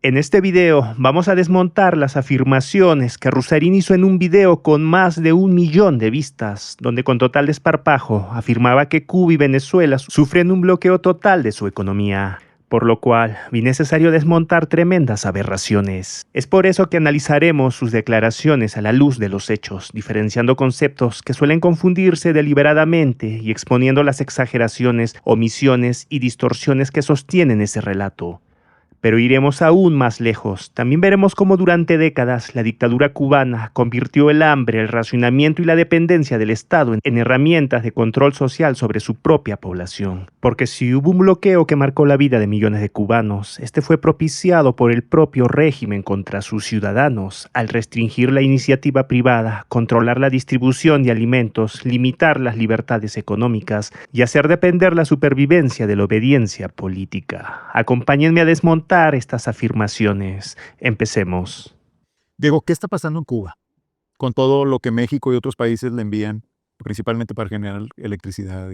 En este video vamos a desmontar las afirmaciones que Rusarín hizo en un video con más de 1 millón de vistas, donde con total desparpajo afirmaba que Cuba y Venezuela sufren un bloqueo total de su economía, por lo cual vi necesario desmontar tremendas aberraciones. Es por eso que analizaremos sus declaraciones a la luz de los hechos, diferenciando conceptos que suelen confundirse deliberadamente y exponiendo las exageraciones, omisiones y distorsiones que sostienen ese relato. Pero iremos aún más lejos. También veremos cómo durante décadas la dictadura cubana convirtió el hambre, el racionamiento y la dependencia del Estado en herramientas de control social sobre su propia población. Porque si hubo un bloqueo que marcó la vida de millones de cubanos, este fue propiciado por el propio régimen contra sus ciudadanos, al restringir la iniciativa privada, controlar la distribución de alimentos, limitar las libertades económicas y hacer depender la supervivencia de la obediencia política. Acompáñenme a desmontar estas afirmaciones. Empecemos. Diego, ¿qué está pasando en Cuba con todo lo que México y otros países le envían, principalmente para generar electricidad?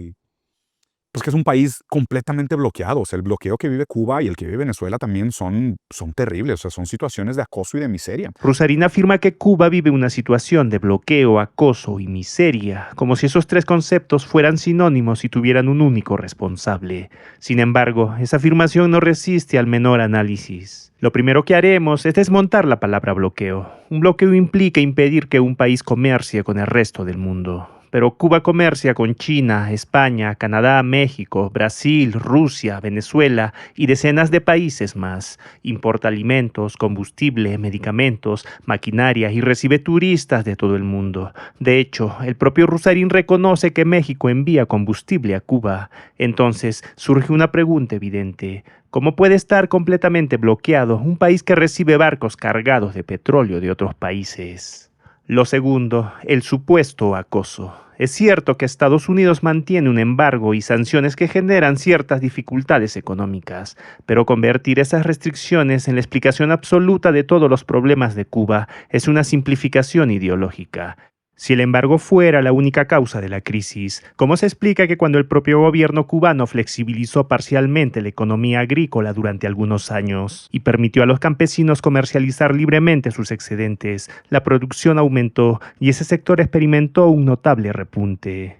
Pues que es un país completamente bloqueado. O sea, el bloqueo que vive Cuba y el que vive Venezuela también son terribles. O sea, son situaciones de acoso y de miseria. Rusarín afirma que Cuba vive una situación de bloqueo, acoso y miseria, como si esos tres conceptos fueran sinónimos y tuvieran un único responsable. Sin embargo, esa afirmación no resiste al menor análisis. Lo primero que haremos es desmontar la palabra bloqueo. Un bloqueo implica impedir que un país comercie con el resto del mundo. Pero Cuba comercia con China, España, Canadá, México, Brasil, Rusia, Venezuela y decenas de países más. Importa alimentos, combustible, medicamentos, maquinaria y recibe turistas de todo el mundo. De hecho, el propio Rusarín reconoce que México envía combustible a Cuba. Entonces, surge una pregunta evidente. ¿Cómo puede estar completamente bloqueado un país que recibe barcos cargados de petróleo de otros países? Lo segundo, el supuesto acoso. Es cierto que Estados Unidos mantiene un embargo y sanciones que generan ciertas dificultades económicas, pero convertir esas restricciones en la explicación absoluta de todos los problemas de Cuba es una simplificación ideológica. Si el embargo fuera la única causa de la crisis, ¿cómo se explica que cuando el propio gobierno cubano flexibilizó parcialmente la economía agrícola durante algunos años y permitió a los campesinos comercializar libremente sus excedentes, la producción aumentó y ese sector experimentó un notable repunte?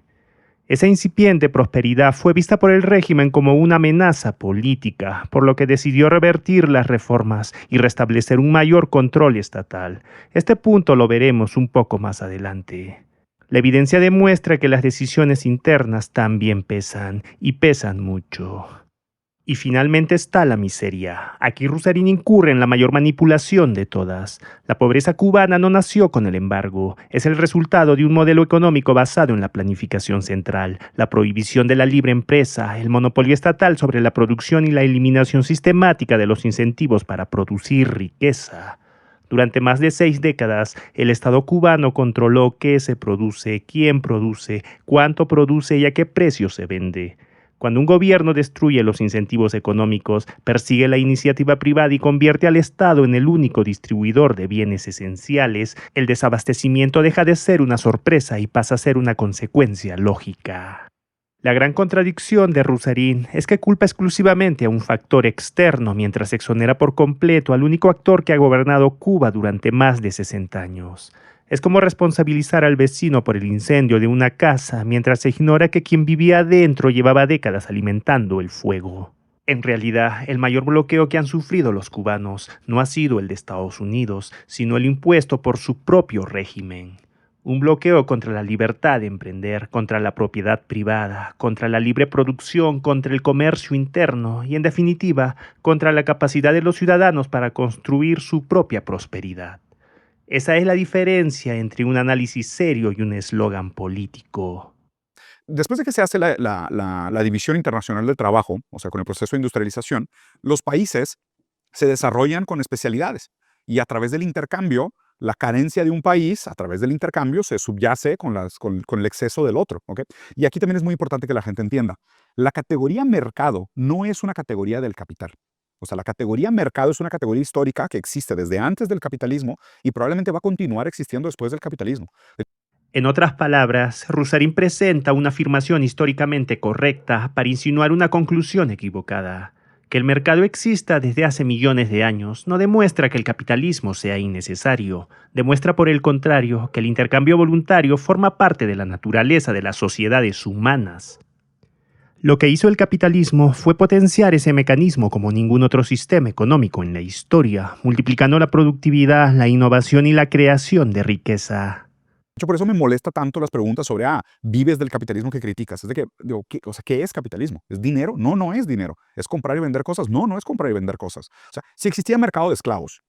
Esa incipiente prosperidad fue vista por el régimen como una amenaza política, por lo que decidió revertir las reformas y restablecer un mayor control estatal. Este punto lo veremos un poco más adelante. La evidencia demuestra que las decisiones internas también pesan, y pesan mucho. Y finalmente está la miseria. Aquí Rusarín incurre en la mayor manipulación de todas. La pobreza cubana no nació con el embargo. Es el resultado de un modelo económico basado en la planificación central, la prohibición de la libre empresa, el monopolio estatal sobre la producción y la eliminación sistemática de los incentivos para producir riqueza. Durante más de 6 décadas, el Estado cubano controló qué se produce, quién produce, cuánto produce y a qué precio se vende. Cuando un gobierno destruye los incentivos económicos, persigue la iniciativa privada y convierte al Estado en el único distribuidor de bienes esenciales, el desabastecimiento deja de ser una sorpresa y pasa a ser una consecuencia lógica. La gran contradicción de Rusarín es que culpa exclusivamente a un factor externo mientras exonera por completo al único actor que ha gobernado Cuba durante más de 60 años. Es como responsabilizar al vecino por el incendio de una casa mientras se ignora que quien vivía adentro llevaba décadas alimentando el fuego. En realidad, el mayor bloqueo que han sufrido los cubanos no ha sido el de Estados Unidos, sino el impuesto por su propio régimen. Un bloqueo contra la libertad de emprender, contra la propiedad privada, contra la libre producción, contra el comercio interno y, en definitiva, contra la capacidad de los ciudadanos para construir su propia prosperidad. Esa es la diferencia entre un análisis serio y un eslogan político. Después de que se hace la división internacional del trabajo, o sea, con el proceso de industrialización, los países se desarrollan con especialidades y a través del intercambio, la carencia de un país, a través del intercambio, se subyace con el exceso del otro. ¿Ok? Y aquí también es muy importante que la gente entienda. La categoría mercado no es una categoría del capital. O sea, la categoría mercado es una categoría histórica que existe desde antes del capitalismo y probablemente va a continuar existiendo después del capitalismo. En otras palabras, Rusarín presenta una afirmación históricamente correcta para insinuar una conclusión equivocada. Que el mercado exista desde hace millones de años no demuestra que el capitalismo sea innecesario, demuestra por el contrario que el intercambio voluntario forma parte de la naturaleza de las sociedades humanas. Lo que hizo el capitalismo fue potenciar ese mecanismo como ningún otro sistema económico en la historia, multiplicando la productividad, la innovación y la creación de riqueza. De hecho, por eso me molesta tanto las preguntas sobre, vives del capitalismo que criticas. Es de que, digo, ¿qué es capitalismo? ¿Es dinero? No, no es dinero. ¿Es comprar y vender cosas? No, no es comprar y vender cosas. O sea, si existía mercado de esclavos,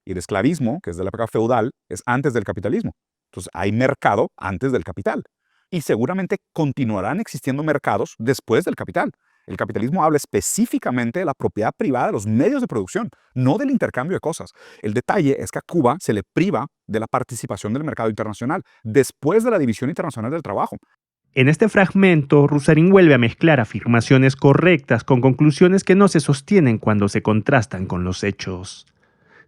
y el esclavismo, que es de la época feudal, es antes del capitalismo. Entonces, hay mercado antes del capital. Y seguramente continuarán existiendo mercados después del capital. El capitalismo habla específicamente de la propiedad privada de los medios de producción, no del intercambio de cosas. El detalle es que a Cuba se le priva de la participación del mercado internacional después de la División Internacional del Trabajo. En este fragmento, Rusarín vuelve a mezclar afirmaciones correctas con conclusiones que no se sostienen cuando se contrastan con los hechos.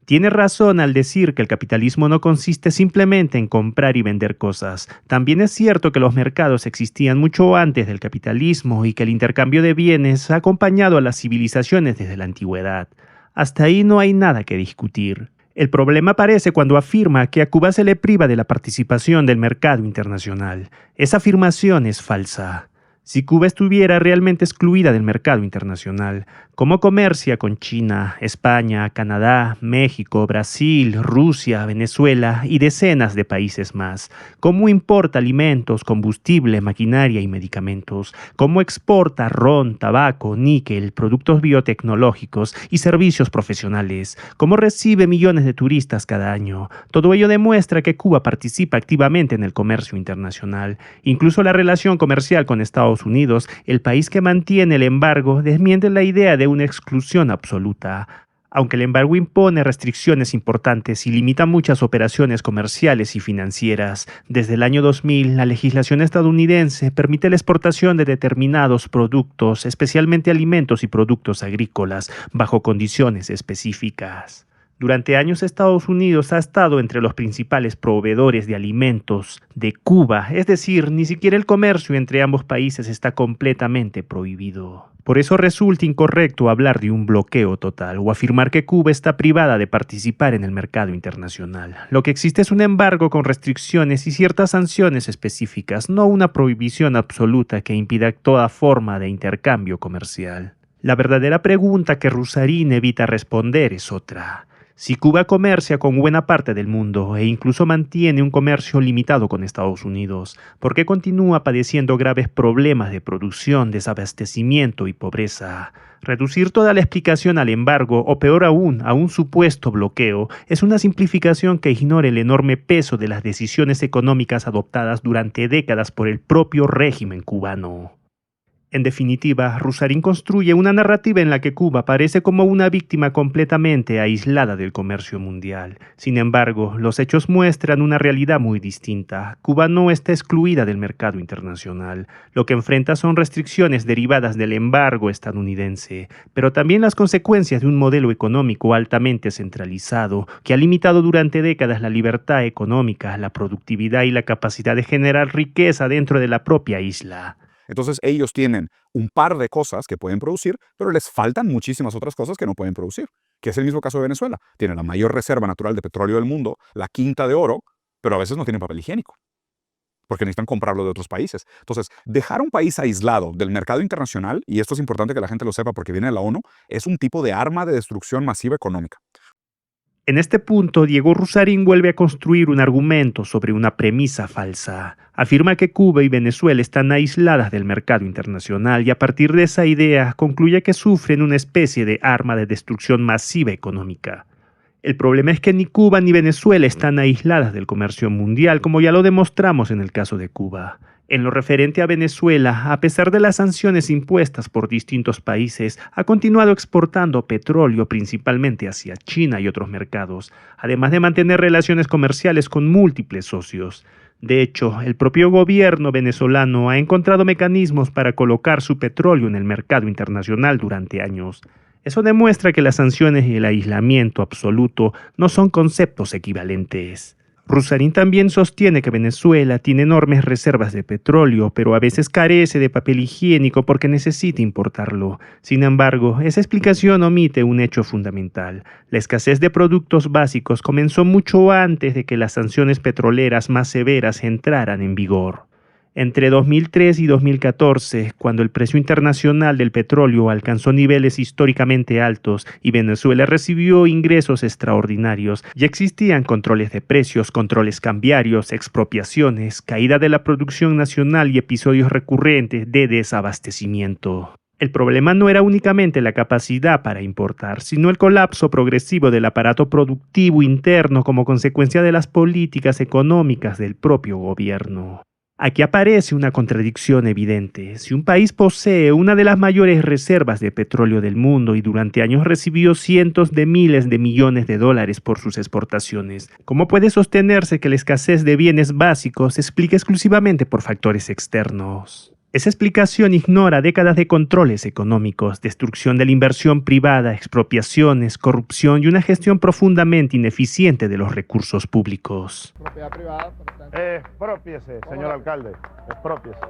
Tiene razón al decir que el capitalismo no consiste simplemente en comprar y vender cosas. También es cierto que los mercados existían mucho antes del capitalismo y que el intercambio de bienes ha acompañado a las civilizaciones desde la antigüedad. Hasta ahí no hay nada que discutir. El problema aparece cuando afirma que a Cuba se le priva de la participación del mercado internacional. Esa afirmación es falsa. Si Cuba estuviera realmente excluida del mercado internacional, ¿cómo comercia con China, España, Canadá, México, Brasil, Rusia, Venezuela y decenas de países más? ¿Cómo importa alimentos, combustible, maquinaria y medicamentos? ¿Cómo exporta ron, tabaco, níquel, productos biotecnológicos y servicios profesionales? ¿Cómo recibe millones de turistas cada año? Todo ello demuestra que Cuba participa activamente en el comercio internacional. Incluso la relación comercial con Estados Unidos, el país que mantiene el embargo, desmiente la idea de una exclusión absoluta. Aunque el embargo impone restricciones importantes y limita muchas operaciones comerciales y financieras, desde el año 2000 la legislación estadounidense permite la exportación de determinados productos, especialmente alimentos y productos agrícolas, bajo condiciones específicas. Durante años Estados Unidos ha estado entre los principales proveedores de alimentos de Cuba, es decir, ni siquiera el comercio entre ambos países está completamente prohibido. Por eso resulta incorrecto hablar de un bloqueo total o afirmar que Cuba está privada de participar en el mercado internacional. Lo que existe es un embargo con restricciones y ciertas sanciones específicas, no una prohibición absoluta que impida toda forma de intercambio comercial. La verdadera pregunta que Rusarín evita responder es otra. Si Cuba comercia con buena parte del mundo e incluso mantiene un comercio limitado con Estados Unidos, ¿por qué continúa padeciendo graves problemas de producción, desabastecimiento y pobreza? Reducir toda la explicación al embargo, o peor aún, a un supuesto bloqueo, es una simplificación que ignora el enorme peso de las decisiones económicas adoptadas durante décadas por el propio régimen cubano. En definitiva, Rusarín construye una narrativa en la que Cuba aparece como una víctima completamente aislada del comercio mundial. Sin embargo, los hechos muestran una realidad muy distinta. Cuba no está excluida del mercado internacional. Lo que enfrenta son restricciones derivadas del embargo estadounidense, pero también las consecuencias de un modelo económico altamente centralizado que ha limitado durante décadas la libertad económica, la productividad y la capacidad de generar riqueza dentro de la propia isla. Entonces ellos tienen un par de cosas que pueden producir, pero les faltan muchísimas otras cosas que no pueden producir, que es el mismo caso de Venezuela. Tiene la mayor reserva natural de petróleo del mundo, la quinta de oro, pero a veces no tienen papel higiénico, porque necesitan comprarlo de otros países. Entonces, dejar un país aislado del mercado internacional, y esto es importante que la gente lo sepa porque viene de la ONU, es un tipo de arma de destrucción masiva económica. En este punto, Diego Rusarín vuelve a construir un argumento sobre una premisa falsa. Afirma que Cuba y Venezuela están aisladas del mercado internacional y a partir de esa idea concluye que sufren una especie de arma de destrucción masiva económica. El problema es que ni Cuba ni Venezuela están aisladas del comercio mundial, como ya lo demostramos en el caso de Cuba. En lo referente a Venezuela, a pesar de las sanciones impuestas por distintos países, ha continuado exportando petróleo principalmente hacia China y otros mercados, además de mantener relaciones comerciales con múltiples socios. De hecho, el propio gobierno venezolano ha encontrado mecanismos para colocar su petróleo en el mercado internacional durante años. Eso demuestra que las sanciones y el aislamiento absoluto no son conceptos equivalentes. Rusarín también sostiene que Venezuela tiene enormes reservas de petróleo, pero a veces carece de papel higiénico porque necesita importarlo. Sin embargo, esa explicación omite un hecho fundamental. La escasez de productos básicos comenzó mucho antes de que las sanciones petroleras más severas entraran en vigor. Entre 2003 y 2014, cuando el precio internacional del petróleo alcanzó niveles históricamente altos y Venezuela recibió ingresos extraordinarios, ya existían controles de precios, controles cambiarios, expropiaciones, caída de la producción nacional y episodios recurrentes de desabastecimiento. El problema no era únicamente la capacidad para importar, sino el colapso progresivo del aparato productivo interno como consecuencia de las políticas económicas del propio gobierno. Aquí aparece una contradicción evidente. Si un país posee una de las mayores reservas de petróleo del mundo y durante años recibió cientos de miles de millones de dólares por sus exportaciones, ¿cómo puede sostenerse que la escasez de bienes básicos se explica exclusivamente por factores externos? Esa explicación ignora décadas de controles económicos, destrucción de la inversión privada, expropiaciones, corrupción y una gestión profundamente ineficiente de los recursos públicos. Propiedad privada, por tanto. Expropiese, señor alcalde, expropiese.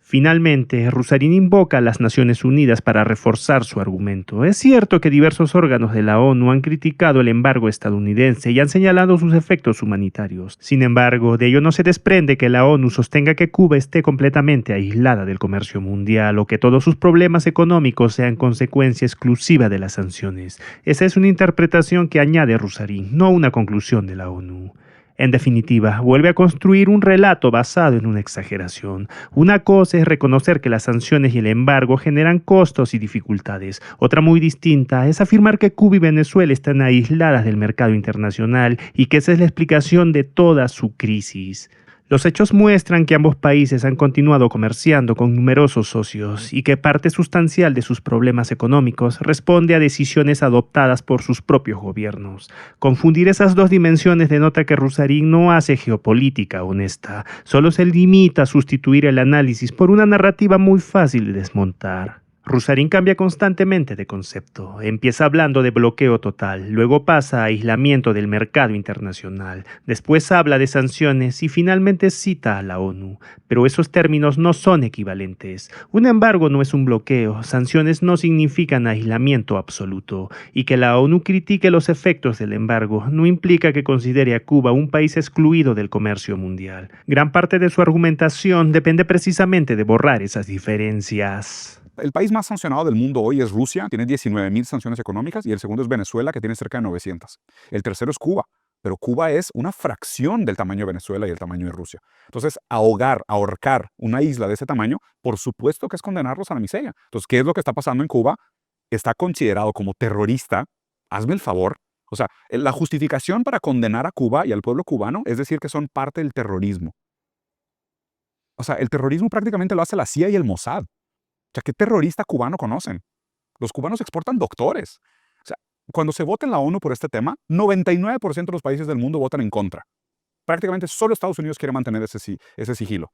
Finalmente, Rusarín invoca a las Naciones Unidas para reforzar su argumento. Es cierto que diversos órganos de la ONU han criticado el embargo estadounidense y han señalado sus efectos humanitarios. Sin embargo, de ello no se desprende que la ONU sostenga que Cuba esté completamente aislada del comercio mundial o que todos sus problemas económicos sean consecuencia exclusiva de las sanciones. Esa es una interpretación que añade Rusarín, no una conclusión de la ONU. En definitiva, vuelve a construir un relato basado en una exageración. Una cosa es reconocer que las sanciones y el embargo generan costos y dificultades. Otra muy distinta es afirmar que Cuba y Venezuela están aisladas del mercado internacional y que esa es la explicación de toda su crisis. Los hechos muestran que ambos países han continuado comerciando con numerosos socios y que parte sustancial de sus problemas económicos responde a decisiones adoptadas por sus propios gobiernos. Confundir esas dos dimensiones denota que Rusarín no hace geopolítica honesta, solo se limita a sustituir el análisis por una narrativa muy fácil de desmontar. Rusarín cambia constantemente de concepto. Empieza hablando de bloqueo total, luego pasa a aislamiento del mercado internacional, después habla de sanciones y finalmente cita a la ONU. Pero esos términos no son equivalentes. Un embargo no es un bloqueo, sanciones no significan aislamiento absoluto, y que la ONU critique los efectos del embargo no implica que considere a Cuba un país excluido del comercio mundial. Gran parte de su argumentación depende precisamente de borrar esas diferencias. El país más sancionado del mundo hoy es Rusia, tiene 19.000 sanciones económicas, y el segundo es Venezuela, que tiene cerca de 900. El tercero es Cuba, pero Cuba es una fracción del tamaño de Venezuela y el tamaño de Rusia. Entonces, ahorcar una isla de ese tamaño, por supuesto que es condenarlos a la miseria. Entonces, ¿qué es lo que está pasando en Cuba? Está considerado como terrorista. Hazme el favor. O sea, la justificación para condenar a Cuba y al pueblo cubano es decir que son parte del terrorismo. O sea, el terrorismo prácticamente lo hace la CIA y el Mossad. O sea, ¿qué terrorista cubano conocen? Los cubanos exportan doctores. O sea, cuando se vota en la ONU por este tema, 99% de los países del mundo votan en contra. Prácticamente solo Estados Unidos quiere mantener ese sigilo.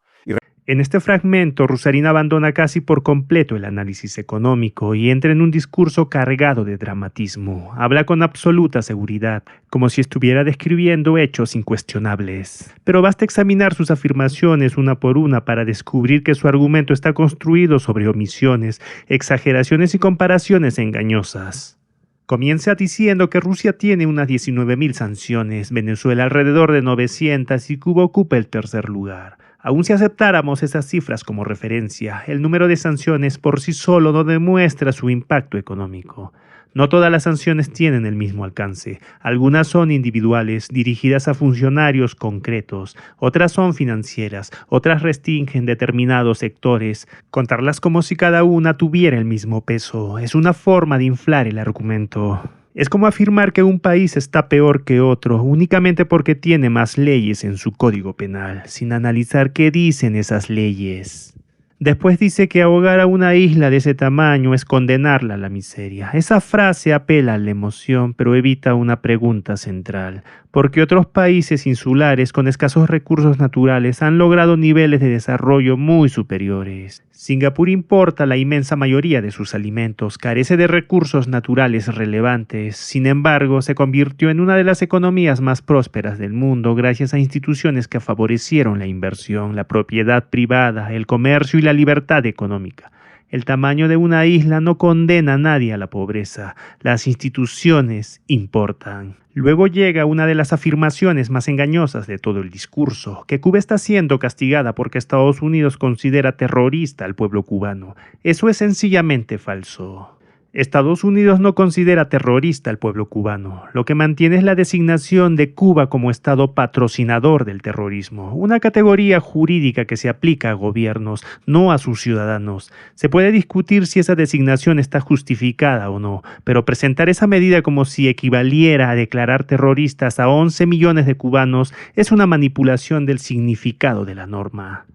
En este fragmento, Rusarín abandona casi por completo el análisis económico y entra en un discurso cargado de dramatismo. Habla con absoluta seguridad, como si estuviera describiendo hechos incuestionables. Pero basta examinar sus afirmaciones una por una para descubrir que su argumento está construido sobre omisiones, exageraciones y comparaciones engañosas. Comienza diciendo que Rusia tiene unas 19.000 sanciones, Venezuela alrededor de 900 y Cuba ocupa el tercer lugar. Aun si aceptáramos esas cifras como referencia, el número de sanciones por sí solo no demuestra su impacto económico. No todas las sanciones tienen el mismo alcance. Algunas son individuales, dirigidas a funcionarios concretos. Otras son financieras. Otras restringen determinados sectores. Contarlas como si cada una tuviera el mismo peso es una forma de inflar el argumento. Es como afirmar que un país está peor que otro únicamente porque tiene más leyes en su código penal, sin analizar qué dicen esas leyes. Después dice que ahogar a una isla de ese tamaño es condenarla a la miseria. Esa frase apela a la emoción, pero evita una pregunta central. porque otros países insulares con escasos recursos naturales han logrado niveles de desarrollo muy superiores. Singapur importa la inmensa mayoría de sus alimentos, carece de recursos naturales relevantes, sin embargo, se convirtió en una de las economías más prósperas del mundo gracias a instituciones que favorecieron la inversión, la propiedad privada, el comercio y la libertad económica. El tamaño de una isla no condena a nadie a la pobreza. Las instituciones importan. Luego llega una de las afirmaciones más engañosas de todo el discurso, que Cuba está siendo castigada porque Estados Unidos considera terrorista al pueblo cubano. Eso es sencillamente falso. Estados Unidos no considera terrorista al pueblo cubano. Lo que mantiene es la designación de Cuba como Estado patrocinador del terrorismo, una categoría jurídica que se aplica a gobiernos, no a sus ciudadanos. Se puede discutir si esa designación está justificada o no, pero presentar esa medida como si equivaliera a declarar terroristas a 11 millones de cubanos es una manipulación del significado de la norma.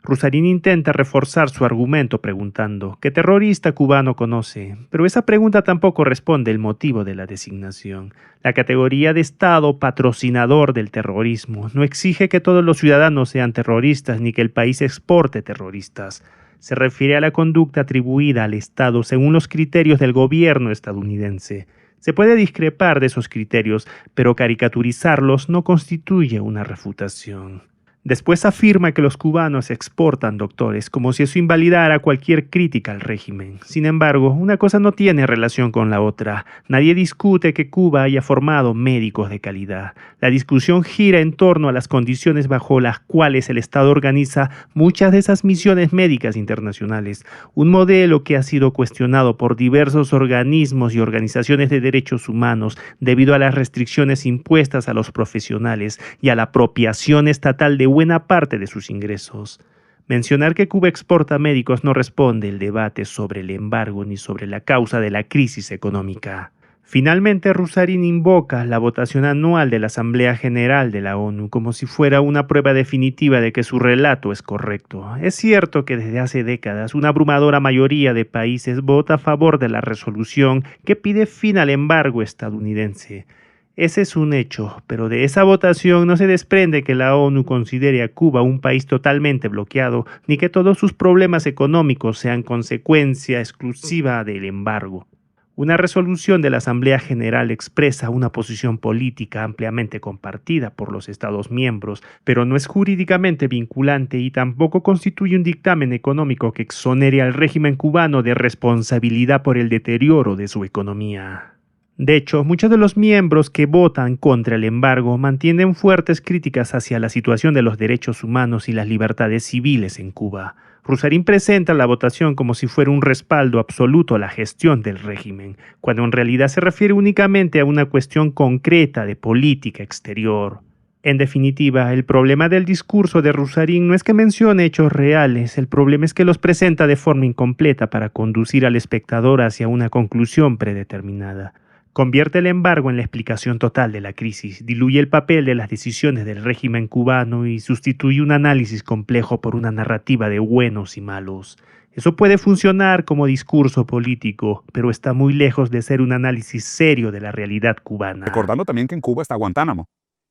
Rusarín intenta reforzar su argumento preguntando ¿qué terrorista cubano conoce? Pero esa pregunta tampoco responde el motivo de la designación. La categoría de Estado patrocinador del terrorismo no exige que todos los ciudadanos sean terroristas ni que el país exporte terroristas. Se refiere a la conducta atribuida al Estado según los criterios del gobierno estadounidense. Se puede discrepar de esos criterios, pero caricaturizarlos no constituye una refutación. Después afirma que los cubanos exportan doctores, como si eso invalidara cualquier crítica al régimen. Sin embargo, una cosa no tiene relación con la otra. Nadie discute que Cuba haya formado médicos de calidad. La discusión gira en torno a las condiciones bajo las cuales el Estado organiza muchas de esas misiones médicas internacionales, un modelo que ha sido cuestionado por diversos organismos y organizaciones de derechos humanos debido a las restricciones impuestas a los profesionales y a la apropiación estatal de buena parte de sus ingresos. Mencionar que Cuba exporta médicos no responde el debate sobre el embargo ni sobre la causa de la crisis económica. Finalmente, Rusarín invoca la votación anual de la Asamblea General de la ONU como si fuera una prueba definitiva de que su relato es correcto. Es cierto que desde hace décadas una abrumadora mayoría de países vota a favor de la resolución que pide fin al embargo estadounidense. Ese es un hecho, pero de esa votación no se desprende que la ONU considere a Cuba un país totalmente bloqueado, ni que todos sus problemas económicos sean consecuencia exclusiva del embargo. Una resolución de la Asamblea General expresa una posición política ampliamente compartida por los Estados miembros, pero no es jurídicamente vinculante y tampoco constituye un dictamen económico que exonere al régimen cubano de responsabilidad por el deterioro de su economía. De hecho, muchos de los miembros que votan contra el embargo mantienen fuertes críticas hacia la situación de los derechos humanos y las libertades civiles en Cuba. Rusarín presenta la votación como si fuera un respaldo absoluto a la gestión del régimen, cuando en realidad se refiere únicamente a una cuestión concreta de política exterior. En definitiva, el problema del discurso de Rusarín no es que mencione hechos reales, el problema es que los presenta de forma incompleta para conducir al espectador hacia una conclusión predeterminada. Convierte el embargo en la explicación total de la crisis, diluye el papel de las decisiones del régimen cubano y sustituye un análisis complejo por una narrativa de buenos y malos. Eso puede funcionar como discurso político, pero está muy lejos de ser un análisis serio de la realidad cubana. Recordando también que en Cuba está Guantánamo,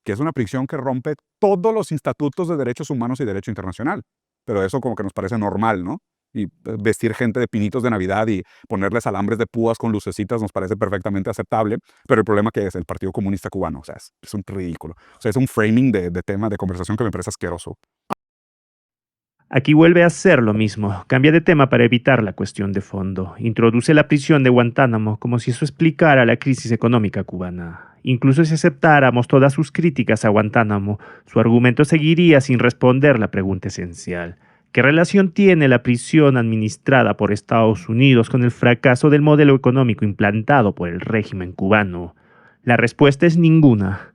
que es una prisión que rompe todos los estatutos de derechos humanos y derecho internacional. Pero eso como que nos parece normal, ¿no? Y vestir gente de pinitos de Navidad y ponerles alambres de púas con lucecitas nos parece perfectamente aceptable, pero el problema que es el Partido Comunista Cubano, o sea, es un ridículo. O sea, es un framing de tema de conversación que me parece asqueroso. Aquí vuelve a hacer lo mismo, cambia de tema para evitar la cuestión de fondo. Introduce la prisión de Guantánamo como si eso explicara la crisis económica cubana. Incluso si aceptáramos todas sus críticas a Guantánamo, su argumento seguiría sin responder la pregunta esencial. ¿Qué relación tiene la prisión administrada por Estados Unidos con el fracaso del modelo económico implantado por el régimen cubano? La respuesta es ninguna.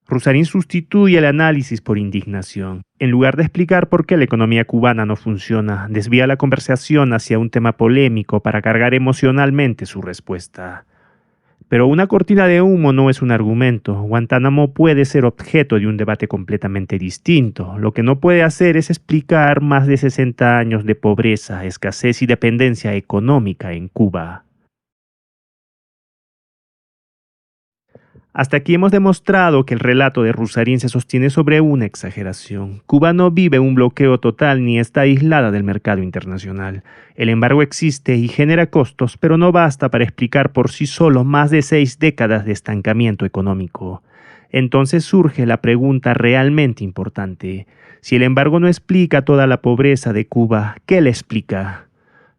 Rusarín sustituye el análisis por indignación. En lugar de explicar por qué la economía cubana no funciona, desvía la conversación hacia un tema polémico para cargar emocionalmente su respuesta. Pero una cortina de humo no es un argumento. Guantánamo puede ser objeto de un debate completamente distinto. Lo que no puede hacer es explicar más de 60 años de pobreza, escasez y dependencia económica en Cuba. Hasta aquí hemos demostrado que el relato de Rusarín se sostiene sobre una exageración. Cuba no vive un bloqueo total ni está aislada del mercado internacional. El embargo existe y genera costos, pero no basta para explicar por sí solo más de 6 décadas de estancamiento económico. Entonces surge la pregunta realmente importante. Si el embargo no explica toda la pobreza de Cuba, ¿qué le explica?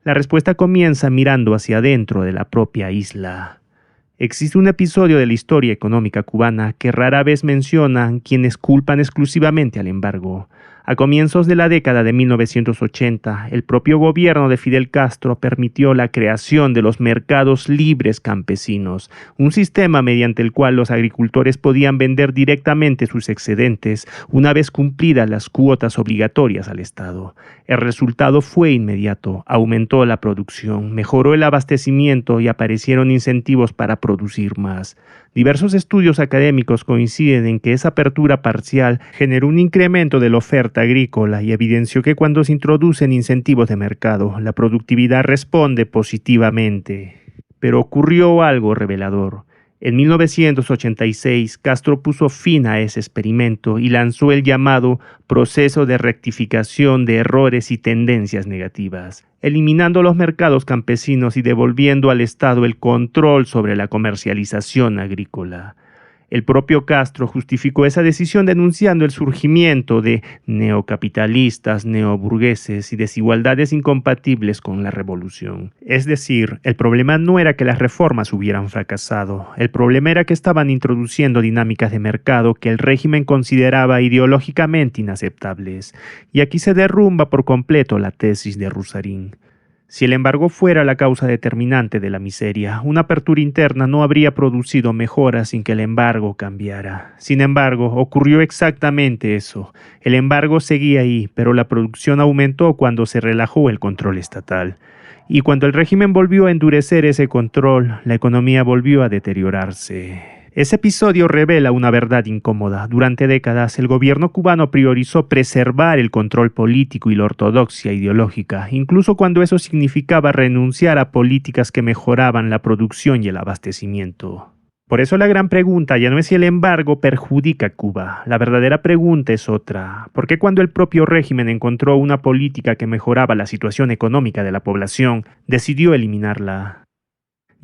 La respuesta comienza mirando hacia adentro de la propia isla. Existe un episodio de la historia económica cubana que rara vez mencionan quienes culpan exclusivamente al embargo. A comienzos de la década de 1980, el propio gobierno de Fidel Castro permitió la creación de los mercados libres campesinos, un sistema mediante el cual los agricultores podían vender directamente sus excedentes una vez cumplidas las cuotas obligatorias al Estado. El resultado fue inmediato, aumentó la producción, mejoró el abastecimiento y aparecieron incentivos para producir más. Diversos estudios académicos coinciden en que esa apertura parcial generó un incremento de la oferta agrícola y evidenció que cuando se introducen incentivos de mercado, la productividad responde positivamente. Pero ocurrió algo revelador. En 1986, Castro puso fin a ese experimento y lanzó el llamado proceso de rectificación de errores y tendencias negativas, eliminando los mercados campesinos y devolviendo al Estado el control sobre la comercialización agrícola. El propio Castro justificó esa decisión denunciando el surgimiento de neocapitalistas, neoburgueses y desigualdades incompatibles con la revolución. Es decir, el problema no era que las reformas hubieran fracasado, el problema era que estaban introduciendo dinámicas de mercado que el régimen consideraba ideológicamente inaceptables. Y aquí se derrumba por completo la tesis de Rusarín. Si el embargo fuera la causa determinante de la miseria, una apertura interna no habría producido mejoras sin que el embargo cambiara. Sin embargo, ocurrió exactamente eso. El embargo seguía ahí, pero la producción aumentó cuando se relajó el control estatal. Y cuando el régimen volvió a endurecer ese control, la economía volvió a deteriorarse. Ese episodio revela una verdad incómoda. Durante décadas, el gobierno cubano priorizó preservar el control político y la ortodoxia ideológica, incluso cuando eso significaba renunciar a políticas que mejoraban la producción y el abastecimiento. Por eso la gran pregunta ya no es si el embargo perjudica a Cuba. La verdadera pregunta es otra. ¿Por qué cuando el propio régimen encontró una política que mejoraba la situación económica de la población, decidió eliminarla?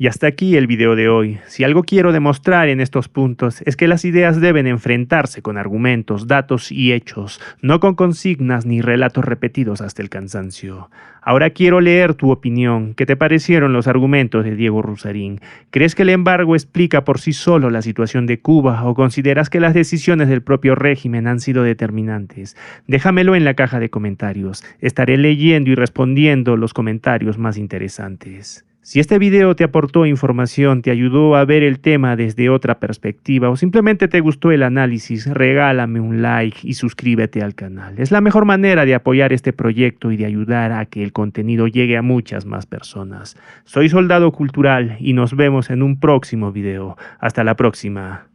Y hasta aquí el video de hoy. Si algo quiero demostrar en estos puntos es que las ideas deben enfrentarse con argumentos, datos y hechos, no con consignas ni relatos repetidos hasta el cansancio. Ahora quiero leer tu opinión. ¿Qué te parecieron los argumentos de Diego Rusarín? ¿Crees que el embargo explica por sí solo la situación de Cuba o consideras que las decisiones del propio régimen han sido determinantes? Déjamelo en la caja de comentarios. Estaré leyendo y respondiendo los comentarios más interesantes. Si este video te aportó información, te ayudó a ver el tema desde otra perspectiva o simplemente te gustó el análisis, regálame un like y suscríbete al canal. Es la mejor manera de apoyar este proyecto y de ayudar a que el contenido llegue a muchas más personas. Soy Soldado Cultural y nos vemos en un próximo video. Hasta la próxima.